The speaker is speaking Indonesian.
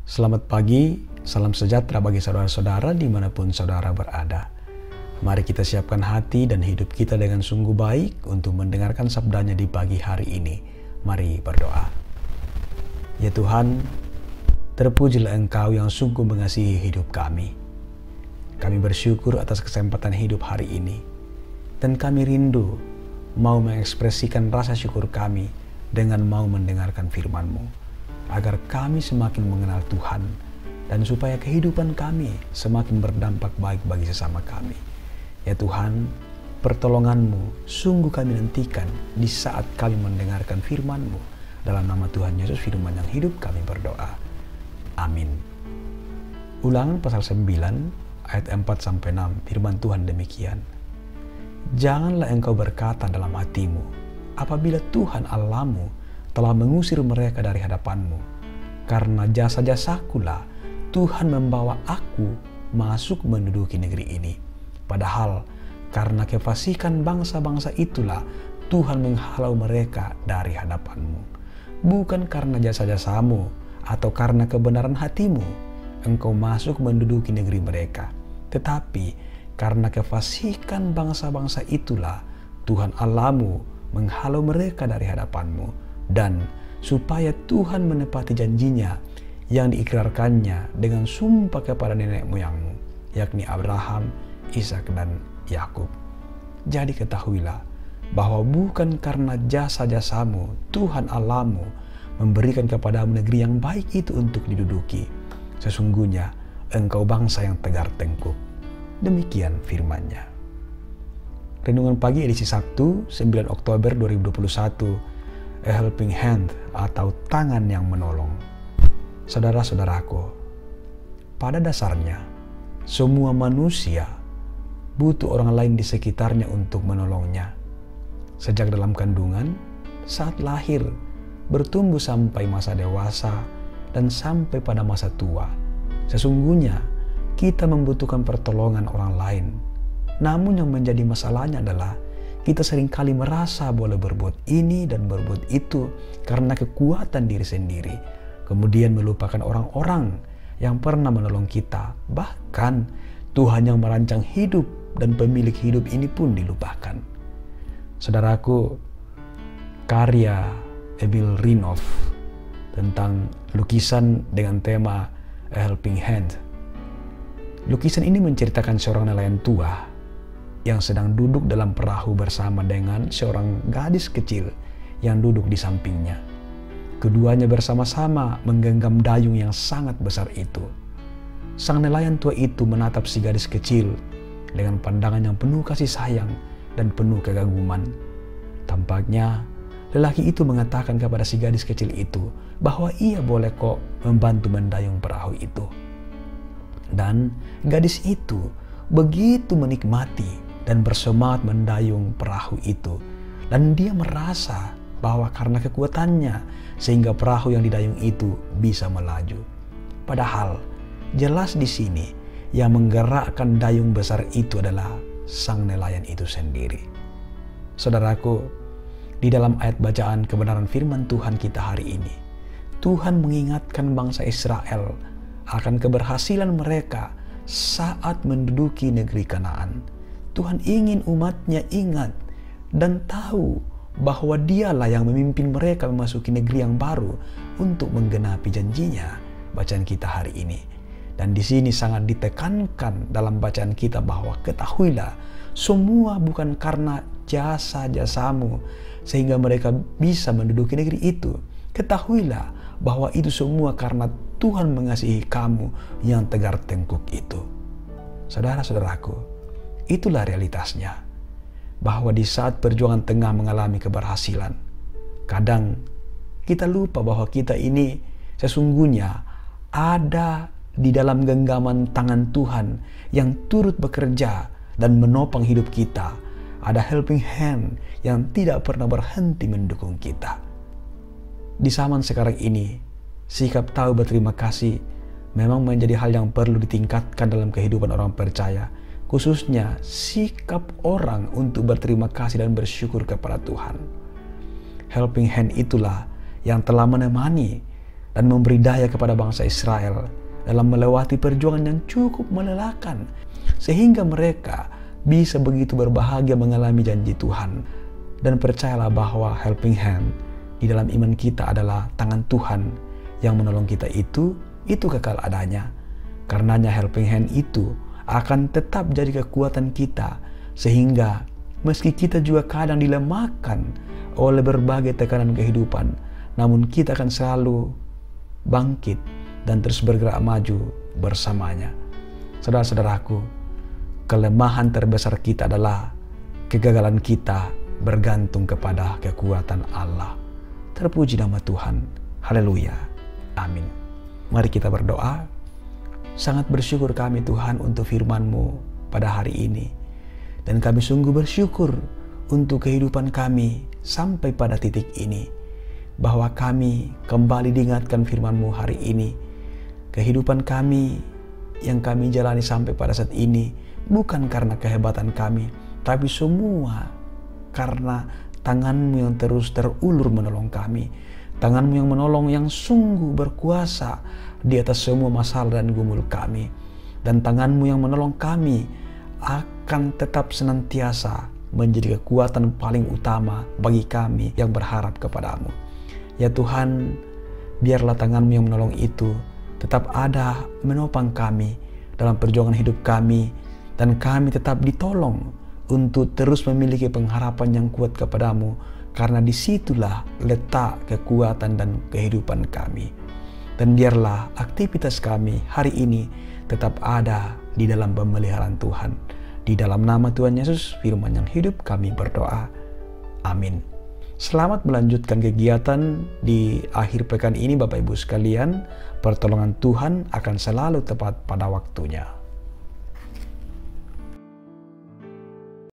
Selamat pagi, salam sejahtera bagi saudara-saudara dimanapun saudara berada. Mari kita siapkan hati dan hidup kita dengan sungguh baik untuk mendengarkan sabdanya di pagi hari ini. Mari berdoa. Ya Tuhan, terpujilah Engkau yang sungguh mengasihi hidup kami. Kami bersyukur atas kesempatan hidup hari ini. Dan kami rindu mau mengekspresikan rasa syukur kami dengan mau mendengarkan firman-Mu. Agar kami semakin mengenal Tuhan dan supaya kehidupan kami semakin berdampak baik bagi sesama kami. Ya Tuhan, pertolongan-Mu sungguh kami nantikan di saat kami mendengarkan firman-Mu. Dalam nama Tuhan Yesus, firman yang hidup, kami berdoa. Amin. Ulangan pasal 9 ayat 4-6, firman Tuhan demikian. Janganlah engkau berkata dalam hatimu, apabila Tuhan Allahmu telah mengusir mereka dari hadapanmu, karena jasa-jasakulah Tuhan membawa aku masuk menduduki negeri ini. Padahal karena kefasikan bangsa-bangsa itulah Tuhan menghalau mereka dari hadapanmu. Bukan karena jasa-jasamu atau karena kebenaran hatimu engkau masuk menduduki negeri mereka, tetapi karena kefasikan bangsa-bangsa itulah Tuhan Allahmu menghalau mereka dari hadapanmu, dan supaya Tuhan menepati janjinya yang diikrarkannya dengan sumpah kepada nenek moyangmu, yakni Abraham, Ishak, dan Yakub. Jadi ketahuilah bahwa bukan karena jasa-jasamu Tuhan Allahmu memberikan kepadamu negeri yang baik itu untuk diduduki. Sesungguhnya engkau bangsa yang tegar tengkuk. Demikian firman-Nya. Renungan pagi edisi Sabtu 9 Oktober 2021, A Helping Hand atau tangan yang menolong. Saudara-saudaraku, pada dasarnya semua manusia butuh orang lain di sekitarnya untuk menolongnya. Sejak dalam kandungan, saat lahir, bertumbuh sampai masa dewasa, dan sampai pada masa tua. Sesungguhnya kita membutuhkan pertolongan orang lain. Namun yang menjadi masalahnya adalah kita seringkali merasa boleh berbuat ini dan berbuat itu karena kekuatan diri sendiri. Kemudian melupakan orang-orang yang pernah menolong kita. Bahkan Tuhan yang merancang hidup dan pemilik hidup ini pun dilupakan. Saudaraku, karya Emil Rinov tentang lukisan dengan tema A Helping Hand. Lukisan ini menceritakan seorang nelayan tua yang sedang duduk dalam perahu bersama dengan seorang gadis kecil yang duduk di sampingnya. Keduanya bersama-sama menggenggam dayung yang sangat besar itu. Sang nelayan tua itu menatap si gadis kecil dengan pandangan yang penuh kasih sayang dan penuh kekaguman. Tampaknya lelaki itu mengatakan kepada si gadis kecil itu bahwa ia boleh kok membantu mendayung perahu itu. Dan gadis itu begitu menikmati dan bersemangat mendayung perahu itu. Dan dia merasa bahwa karena kekuatannya sehingga perahu yang didayung itu bisa melaju. Padahal jelas di sini yang menggerakkan dayung besar itu adalah sang nelayan itu sendiri. Saudaraku, di dalam ayat bacaan kebenaran firman Tuhan kita hari ini, Tuhan mengingatkan bangsa Israel akan keberhasilan mereka saat menduduki negeri Kanaan. Tuhan ingin umatnya ingat dan tahu bahwa dialah yang memimpin mereka memasuki negeri yang baru untuk menggenapi janjinya. Bacaan kita hari ini. Dan di sini sangat ditekankan dalam bacaan kita bahwa ketahuilah semua bukan karena jasa-jasamu sehingga mereka bisa menduduki negeri itu. Ketahuilah bahwa itu semua karena Tuhan mengasihi kamu yang tegar tengkuk itu. Saudara-saudaraku, itulah realitasnya, bahwa di saat perjuangan tengah mengalami keberhasilan, kadang kita lupa bahwa kita ini sesungguhnya ada di dalam genggaman tangan Tuhan yang turut bekerja dan menopang hidup kita. Ada helping hand yang tidak pernah berhenti mendukung kita. Di zaman sekarang ini, sikap tahu berterima kasih memang menjadi hal yang perlu ditingkatkan dalam kehidupan orang percaya. Khususnya sikap orang untuk berterima kasih dan bersyukur kepada Tuhan. Helping hand itulah yang telah menemani dan memberi daya kepada bangsa Israel dalam melewati perjuangan yang cukup melelahkan, sehingga mereka bisa begitu berbahagia mengalami janji Tuhan. Dan percayalah bahwa helping hand di dalam iman kita adalah tangan Tuhan yang menolong kita itu kekal adanya. Karenanya helping hand itu akan tetap jadi kekuatan kita, sehingga meski kita juga kadang dilemahkan oleh berbagai tekanan kehidupan, namun kita akan selalu bangkit dan terus bergerak maju bersamanya. Saudara-saudaraku, kelemahan terbesar kita adalah kegagalan kita bergantung kepada kekuatan Allah. Terpuji nama Tuhan. Haleluya. Amin. Mari kita berdoa. Sangat bersyukur kami Tuhan untuk firman-Mu pada hari ini. Dan kami sungguh bersyukur untuk kehidupan kami sampai pada titik ini. Bahwa kami kembali diingatkan firman-Mu hari ini. Kehidupan kami yang kami jalani sampai pada saat ini bukan karena kehebatan kami, tapi semua karena tangan-Mu yang terus terulur menolong kami. Tangan-Mu yang menolong, yang sungguh berkuasa di atas semua masalah dan gumul kami. Dan tangan-Mu yang menolong kami akan tetap senantiasa menjadi kekuatan paling utama bagi kami yang berharap kepada-Mu. Ya Tuhan, biarlah tangan-Mu yang menolong itu tetap ada menopang kami dalam perjuangan hidup kami, dan kami tetap ditolong untuk terus memiliki pengharapan yang kuat kepada-Mu, karena disitulah letak kekuatan dan kehidupan kami. Dan biarlah aktivitas kami hari ini tetap ada di dalam pemeliharaan Tuhan. Di dalam nama Tuhan Yesus, firman yang hidup, kami berdoa. Amin. Selamat melanjutkan kegiatan di akhir pekan ini Bapak Ibu sekalian. Pertolongan Tuhan akan selalu tepat pada waktunya.